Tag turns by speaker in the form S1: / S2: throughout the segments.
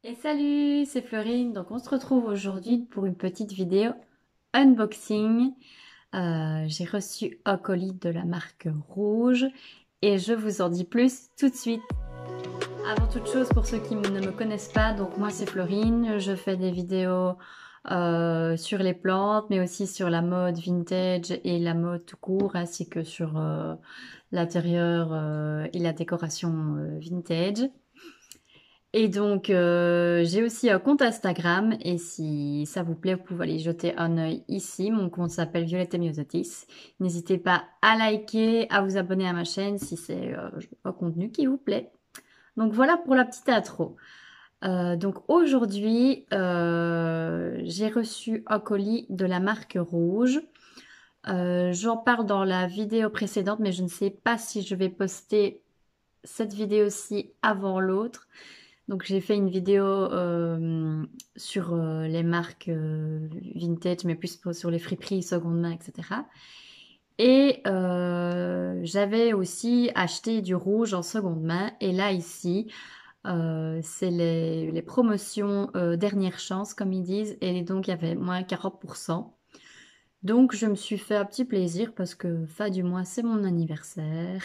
S1: Et salut, c'est Florine. Donc on se retrouve aujourd'hui pour une petite vidéo unboxing. J'ai reçu un colis de la marque Rouge et je vous en dis plus tout de suite. Avant toute chose, pour ceux qui ne me connaissent pas, donc moi c'est Florine. Je fais des vidéos sur les plantes, mais aussi sur la mode vintage et la mode tout court, ainsi que sur l'intérieur et la décoration vintage. Et donc, j'ai aussi un compte Instagram et si ça vous plaît, vous pouvez aller jeter un œil ici. Mon compte s'appelle Violette Miosotis. N'hésitez pas à liker, à vous abonner à ma chaîne si c'est un contenu qui vous plaît. Donc voilà pour la petite intro. Donc aujourd'hui, j'ai reçu un colis de la marque Rouge. J'en parle dans la vidéo précédente, mais je ne sais pas si je vais poster cette vidéo-ci avant l'autre. Donc j'ai fait une vidéo sur les marques vintage, mais plus sur les friperies, seconde main, etc. Et j'avais aussi acheté du rouge en seconde main. Et là ici, c'est les promotions dernière chance, comme ils disent. Et donc il y avait moins 40%. Donc je me suis fait un petit plaisir parce que fin du mois, c'est mon anniversaire.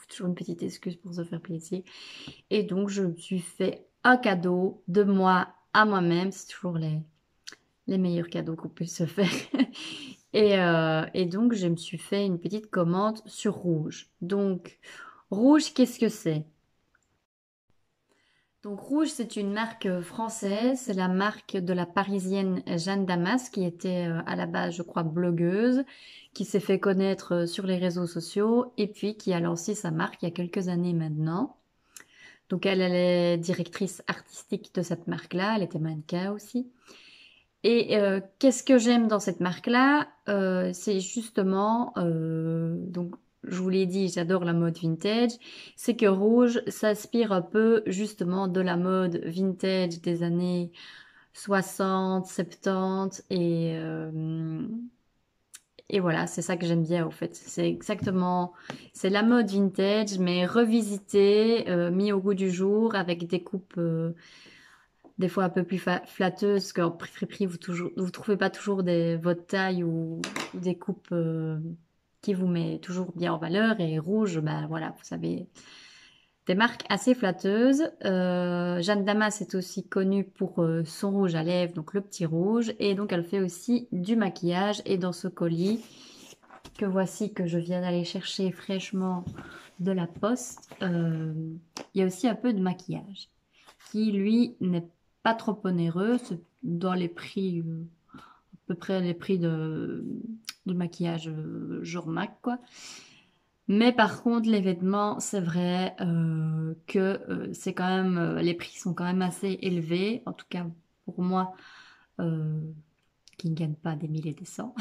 S1: Toujours une petite excuse pour se faire plaisir. Et donc, je me suis fait un cadeau de moi à moi-même. C'est toujours les meilleurs cadeaux qu'on peut se faire. Et donc, je me suis fait une petite commande sur Rouge. Donc, Rouge, qu'est-ce que c'est? Donc, Rouge, c'est une marque française. C'est la marque de la Parisienne Jeanne Damas, qui était à la base, je crois, blogueuse, qui s'est fait connaître sur les réseaux sociaux et puis qui a lancé sa marque il y a quelques années maintenant. Donc elle est directrice artistique de cette marque-là, elle était mannequin aussi. Et qu'est-ce que j'aime dans cette marque-là? C'est justement, donc je vous l'ai dit, j'adore la mode vintage, c'est que Rouge s'inspire un peu justement de la mode vintage des années 60, 70 et voilà, c'est ça que j'aime bien au fait. C'est exactement, c'est la mode vintage, mais revisitée, mis au goût du jour, avec des coupes des fois un peu plus flatteuses, parce qu'en friperie, vous trouvez pas toujours votre taille ou des coupes qui vous met toujours bien en valeur. Et rouge, ben voilà, vous savez, des marques assez flatteuses. Jeanne Damas est aussi connue pour son rouge à lèvres, donc le petit rouge. Et donc elle fait aussi du maquillage. Et dans ce colis, que voici que je viens d'aller chercher fraîchement de la poste, il y a aussi un peu de maquillage qui lui n'est pas trop onéreux, c'est dans les prix à peu près les prix de maquillage jour Mac quoi. Mais par contre les vêtements c'est vrai que c'est quand même les prix sont quand même assez élevés, en tout cas pour moi euh, qui ne gagne pas des milliers et des cents.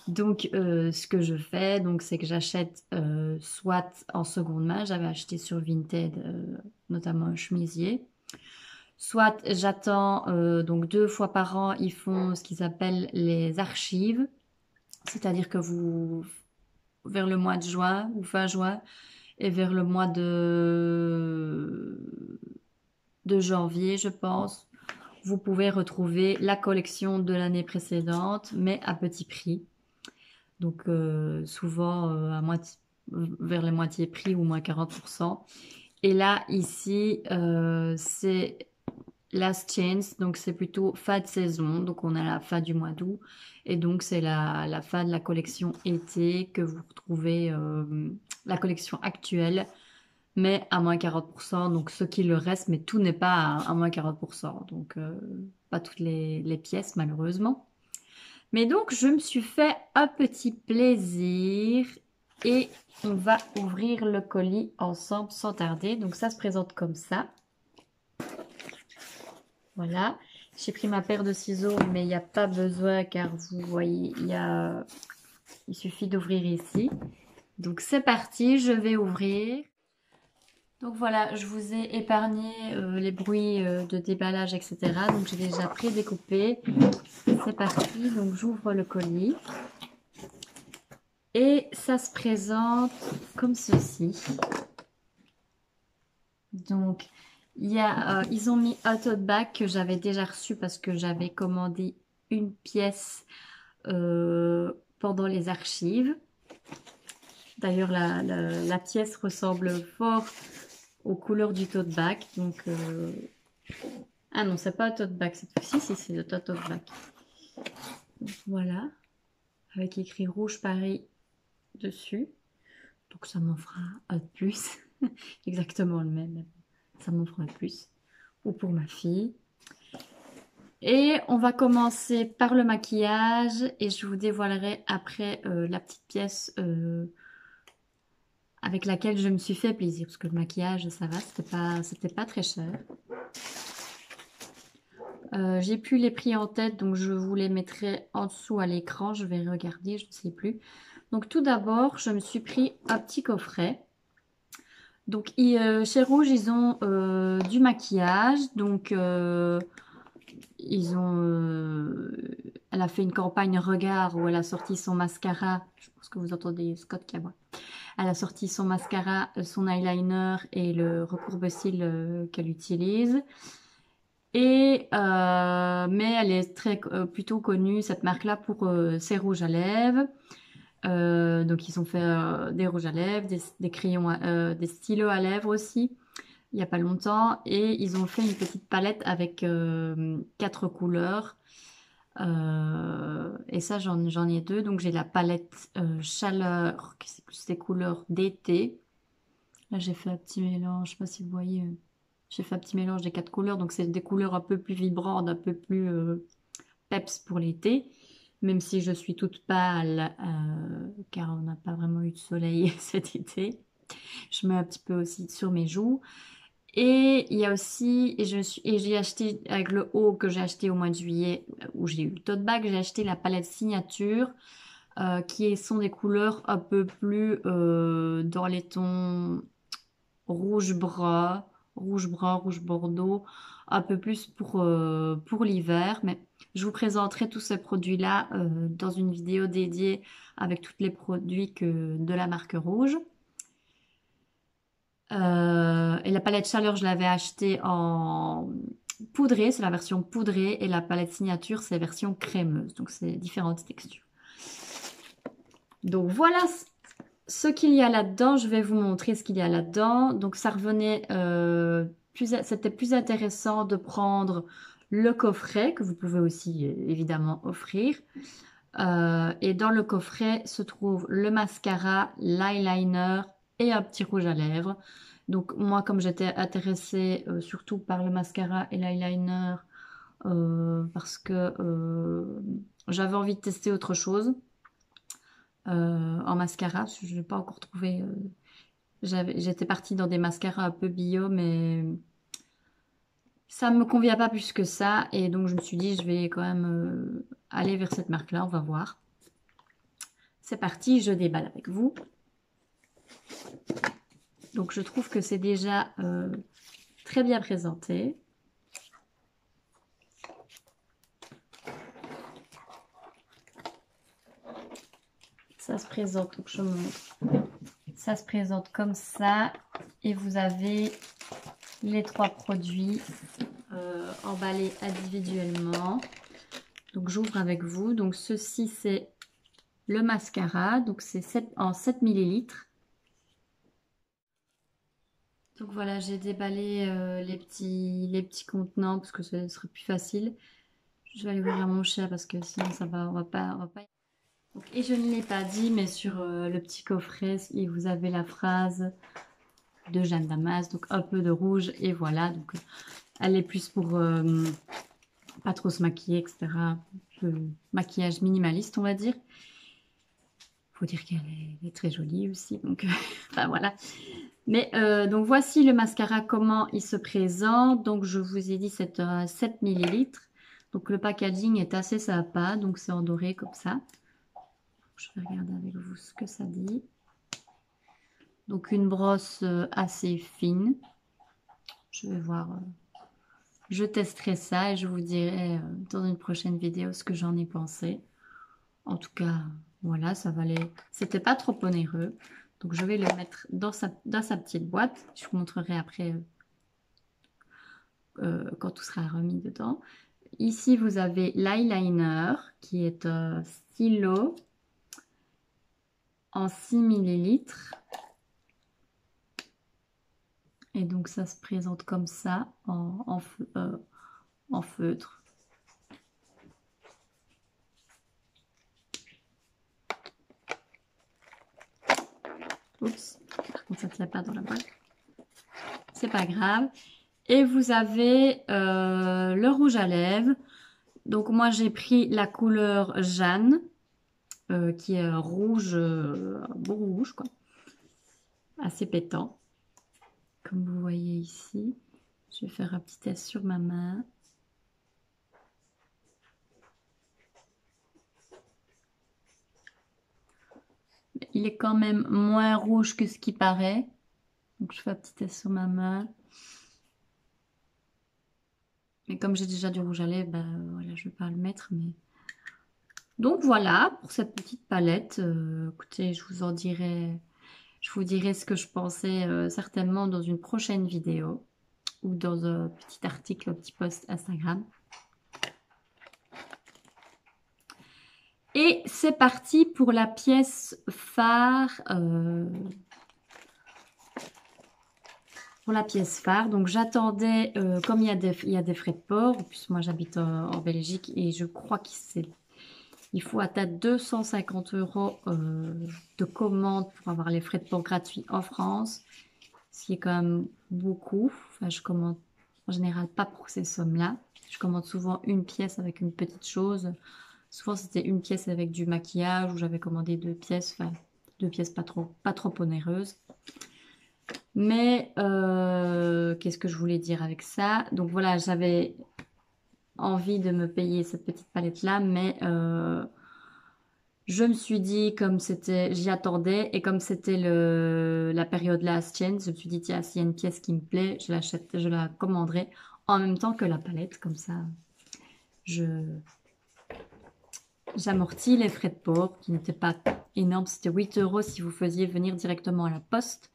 S1: Donc, ce que je fais, donc, c'est que j'achète soit en seconde main, j'avais acheté sur Vinted notamment un chemisier, soit j'attends, donc 2 fois par an, ils font ce qu'ils appellent les archives, c'est-à-dire que vous, vers le mois de juin ou fin juin, et vers le mois de janvier, je pense, vous pouvez retrouver la collection de l'année précédente, mais à petit prix. Donc souvent à moitié, vers les moitiés prix ou moins 40%. Et là, ici, c'est Last Chance, donc c'est plutôt fin de saison, donc on a la fin du mois d'août, et donc c'est la fin de la collection été que vous retrouvez, la collection actuelle, mais à moins 40%, donc ce qui le reste, mais tout n'est pas à moins 40%, donc pas toutes les pièces malheureusement. Mais donc, je me suis fait un petit plaisir et on va ouvrir le colis ensemble sans tarder. Donc, ça se présente comme ça. Voilà. J'ai pris ma paire de ciseaux, mais il n'y a pas besoin car vous voyez, il suffit d'ouvrir ici. Donc, c'est parti, je vais ouvrir. Donc voilà, je vous ai épargné les bruits de déballage, etc. Donc, j'ai déjà prédécoupé. C'est parti, donc j'ouvre le colis. Et ça se présente comme ceci. Donc, Ils ont mis un tote bag que j'avais déjà reçu parce que j'avais commandé une pièce pendant les archives. D'ailleurs, la pièce ressemble fort aux couleurs du tote bag. Donc, ah non, c'est pas un tote bag cette fois-ci, c'est le tote bag. Donc, voilà, avec écrit rouge Paris dessus. Donc, ça m'en fera un de plus. Exactement le même. Ça m'en fera un de plus. Ou pour ma fille. Et on va commencer par le maquillage et je vous dévoilerai après la petite pièce avec laquelle je me suis fait plaisir. Parce que le maquillage, ça va, c'était pas très cher. J'ai plus les prix en tête, donc je vous les mettrai en dessous à l'écran. Je vais regarder, je ne sais plus. Donc tout d'abord, je me suis pris un petit coffret. Donc chez Rouge, ils ont du maquillage. Donc elle a fait une campagne regard où elle a sorti son mascara. Je pense que vous entendez Scott qui aboie. Elle a sorti son mascara, son eyeliner et le recourbe-cils qu'elle utilise. Mais elle est plutôt connue, cette marque-là, pour ses rouges à lèvres. Donc ils ont fait des rouges à lèvres, des crayons, des stylos à lèvres aussi, il n'y a pas longtemps. Et ils ont fait une petite palette avec 4 couleurs. Et ça, j'en ai 2. Donc j'ai la palette chaleur, qui c'est plus des couleurs d'été. Là, j'ai fait un petit mélange, je sais pas si vous voyez. J'ai fait un petit mélange des 4 couleurs. Donc c'est des couleurs un peu plus vibrantes, un peu plus peps pour l'été. Même si je suis toute pâle, car on n'a pas vraiment eu de soleil cet été. Je mets un petit peu aussi sur mes joues. Et il y a aussi, j'ai acheté avec le haut que j'ai acheté au mois de juillet, où j'ai eu le tote bag, j'ai acheté la palette signature, sont des couleurs un peu plus dans les tons rouge brun, rouge bordeaux, un peu plus pour l'hiver. Mais je vous présenterai tous ces produits-là dans une vidéo dédiée avec tous les produits de la marque Rouge. Et la palette chaleur, je l'avais achetée en poudrée, c'est la version poudrée, et la palette signature, c'est version crémeuse. Donc, c'est différentes textures. Donc, voilà ce qu'il y a là-dedans. Je vais vous montrer ce qu'il y a là-dedans. Donc, ça revenait, c'était plus intéressant de prendre le coffret, que vous pouvez aussi évidemment offrir. Et dans le coffret se trouve le mascara, l'eyeliner et un petit rouge à lèvres. Donc moi, comme j'étais intéressée surtout par le mascara et l'eyeliner, parce que j'avais envie de tester autre chose en mascara. Je n'ai pas encore trouvé... j'étais partie dans des mascaras un peu bio, mais ça ne me convient pas plus que ça. Et donc je me suis dit, je vais quand même aller vers cette marque-là, on va voir. C'est parti, je déballe avec vous. Donc je trouve que c'est déjà très bien présenté. Ça se présente, donc je montre. Ça se présente comme ça. Et vous avez les 3 produits emballés individuellement. Donc j'ouvre avec vous. Donc ceci c'est le mascara. Donc c'est en 7 ml. Donc voilà, j'ai déballé les petits contenants parce que ce serait plus facile. Je vais aller ouvrir mon chat parce que sinon ça va, on va pas. Donc, et je ne l'ai pas dit, mais sur le petit coffret, vous avez la phrase de Jeanne Damas, donc un peu de rouge et voilà. Donc elle est plus pour pas trop se maquiller, etc. Maquillage minimaliste, on va dire. Faut dire qu'elle est très jolie aussi, donc enfin voilà. Mais donc voici le mascara, comment il se présente. Donc je vous ai dit c'est 7 ml. Donc le packaging est assez sympa, donc c'est en doré comme ça. Je vais regarder avec vous ce que ça dit. Donc une brosse assez fine. Je vais voir, je testerai ça et je vous dirai dans une prochaine vidéo ce que j'en ai pensé. En tout cas, voilà, ça valait, c'était pas trop onéreux. Donc je vais le mettre dans sa petite boîte. Je vous montrerai après quand tout sera remis dedans. Ici, vous avez l'eyeliner qui est un stylo en 6 millilitres. Et donc, ça se présente comme ça en feutre. Oups, par contre, ça ne tient pas dans la boîte. C'est pas grave. Et vous avez le rouge à lèvres. Donc, moi, j'ai pris la couleur Jeanne, qui est rouge, un beau rouge, quoi. Assez pétant. Comme vous voyez ici. Je vais faire un petit test sur ma main. Il est quand même moins rouge que ce qui paraît. Donc, je fais un petit test sur ma main. Mais comme j'ai déjà du rouge à lèvres, ben, voilà, je ne vais pas le mettre. Mais... Donc voilà, pour cette petite palette. Écoutez, je vous dirai ce que je pensais certainement dans une prochaine vidéo. Ou dans un petit article, un petit post Instagram. Et c'est parti pour la pièce phare. Pour la pièce phare, donc j'attendais, comme il y a des frais de port, en plus moi j'habite en Belgique et je crois qu'il faut atteindre 250 € de commande pour avoir les frais de port gratuits en France, ce qui est quand même beaucoup. Enfin, je commande en général pas pour ces sommes-là. Je commande souvent une pièce avec une petite chose. Souvent c'était une pièce avec du maquillage ou j'avais commandé 2 pièces, enfin 2 pièces pas trop onéreuses. Mais qu'est-ce que je voulais dire avec ça? Donc voilà, j'avais envie de me payer cette petite palette-là, mais je me suis dit, comme c'était, j'y attendais, et comme c'était la période last chance, je me suis dit, tiens, s'il y a une pièce qui me plaît, je l'achète, je la commanderai en même temps que la palette, comme ça, j'amortis les frais de port, qui n'étaient pas énormes, c'était 8 € si vous faisiez venir directement à la poste,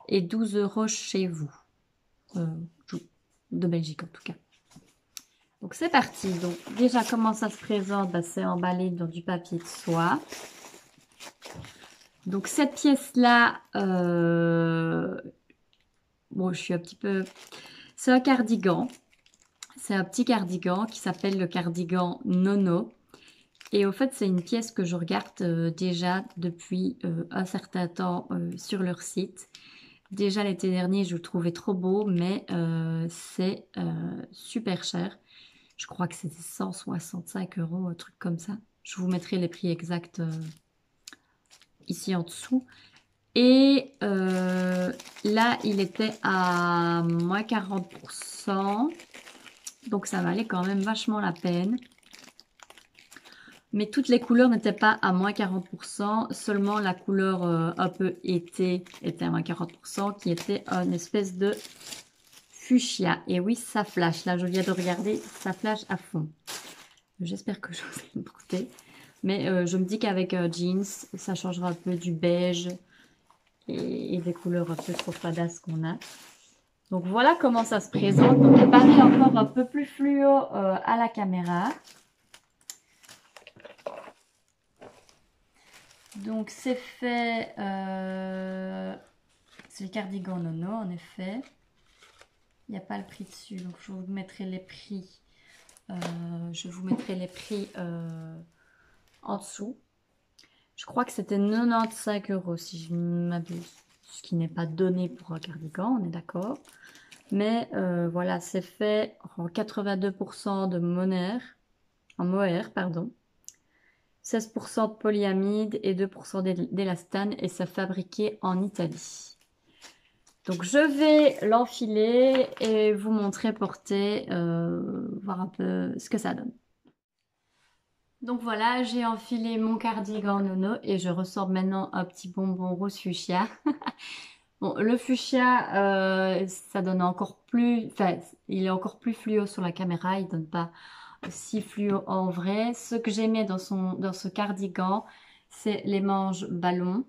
S1: et 12 € chez vous, de Belgique en tout cas. Donc c'est parti. Donc déjà comment ça se présente, bah, c'est emballé dans du papier de soie. Donc cette pièce-là, bon je suis un petit peu... C'est un cardigan. C'est un petit cardigan qui s'appelle le cardigan Nono. Et au fait c'est une pièce que je regarde déjà depuis un certain temps sur leur site. Déjà l'été dernier, je le trouvais trop beau, mais c'est super cher. Je crois que c'était 165 €, un truc comme ça. Je vous mettrai les prix exacts ici en dessous. Et là, il était à moins 40%. Donc ça valait quand même vachement la peine. Mais toutes les couleurs n'étaient pas à moins 40%, seulement la couleur un peu été était à moins 40%, qui était une espèce de fuchsia. Et oui, ça flash. Là, je viens de regarder, ça flash à fond. J'espère que je vous ai montré. Mais je me dis qu'avec jeans, ça changera un peu du beige et des couleurs un peu trop fadasses qu'on a. Donc voilà comment ça se présente. Donc il paraît encore un peu plus fluo à la caméra. Donc c'est fait, c'est le cardigan Nono en effet. Il n'y a pas le prix dessus, donc je vous mettrai les prix. En dessous. Je crois que c'était 95 € si je ne m'abuse. Ce qui n'est pas donné pour un cardigan, on est d'accord. Mais voilà, c'est fait en 82% de mohair, pardon. 16% de polyamide et 2% d'élastane et c'est fabriqué en Italie. Donc je vais l'enfiler et vous montrer porter, voir un peu ce que ça donne. Donc voilà, j'ai enfilé mon cardigan Nono et je ressors maintenant un petit bonbon rose fuchsia. Bon, le fuchsia, ça donne encore plus, enfin, il est encore plus fluo sur la caméra, il donne pas si fluo en vrai. Ce que j'aimais dans ce cardigan, c'est les manches ballon.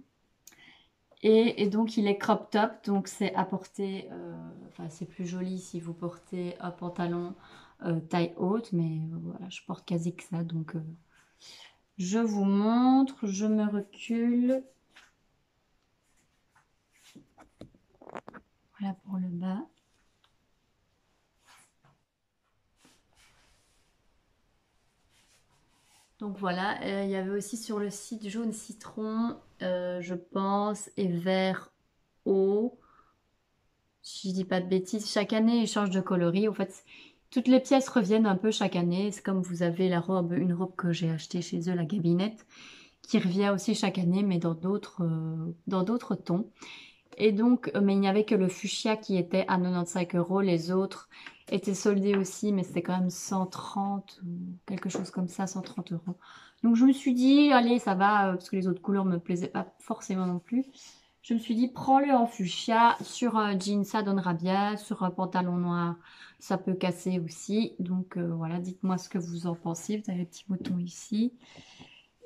S1: Et donc il est crop top, donc c'est à porter, enfin c'est plus joli si vous portez un pantalon taille haute, mais voilà, je porte quasi que ça, donc je vous montre, je me recule. Voilà pour le bas. Donc voilà, il y avait aussi sur le site jaune citron, je pense, et vert eau. Si je dis pas de bêtises, chaque année ils changent de coloris. En fait, toutes les pièces reviennent un peu chaque année. C'est comme vous avez la robe, une robe que j'ai achetée chez eux, la gabinette, qui revient aussi chaque année, mais dans d'autres tons. Et donc, mais il n'y avait que le fuchsia qui était à 95 €. Les autres étaient soldés aussi, mais c'était quand même 130 ou quelque chose comme ça, 130 €. Donc je me suis dit, allez, ça va, parce que les autres couleurs me plaisaient pas forcément non plus. Je me suis dit, prends-le en fuchsia. Sur un jean, ça donnera bien. Sur un pantalon noir, ça peut casser aussi. Donc voilà, dites-moi ce que vous en pensez. Vous avez les petits boutons ici.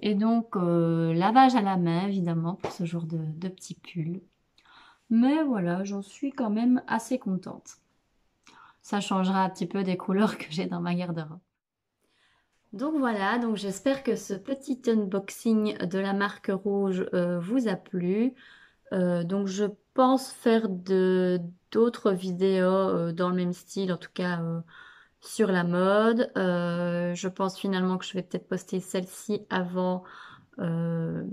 S1: Et donc, lavage à la main, évidemment, pour ce genre de petits pulls. Mais voilà, j'en suis quand même assez contente. Ça changera un petit peu des couleurs que j'ai dans ma garde-robe. Donc voilà, donc j'espère que ce petit unboxing de la marque Rouge vous a plu. Donc je pense faire d'autres vidéos dans le même style, en tout cas sur la mode. Je pense finalement que je vais peut-être poster celle-ci euh,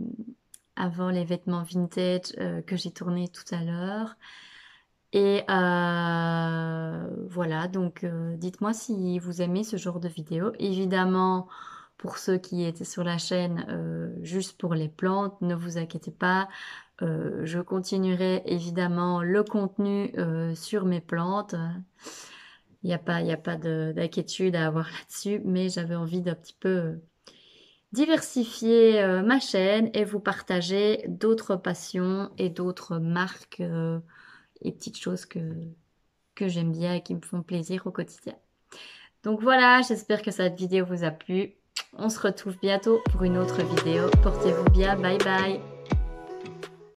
S1: avant les vêtements vintage que j'ai tourné tout à l'heure. Et voilà, donc dites-moi si vous aimez ce genre de vidéo. Évidemment, pour ceux qui étaient sur la chaîne, juste pour les plantes, ne vous inquiétez pas. Je continuerai évidemment le contenu sur mes plantes. Il y a pas d'inquiétude à avoir là-dessus, mais j'avais envie d'un petit peu diversifier ma chaîne et vous partager d'autres passions et d'autres marques et petites choses que j'aime bien et qui me font plaisir au quotidien. Donc voilà, j'espère que cette vidéo vous a plu. On se retrouve bientôt pour une autre vidéo. Portez-vous bien, bye bye.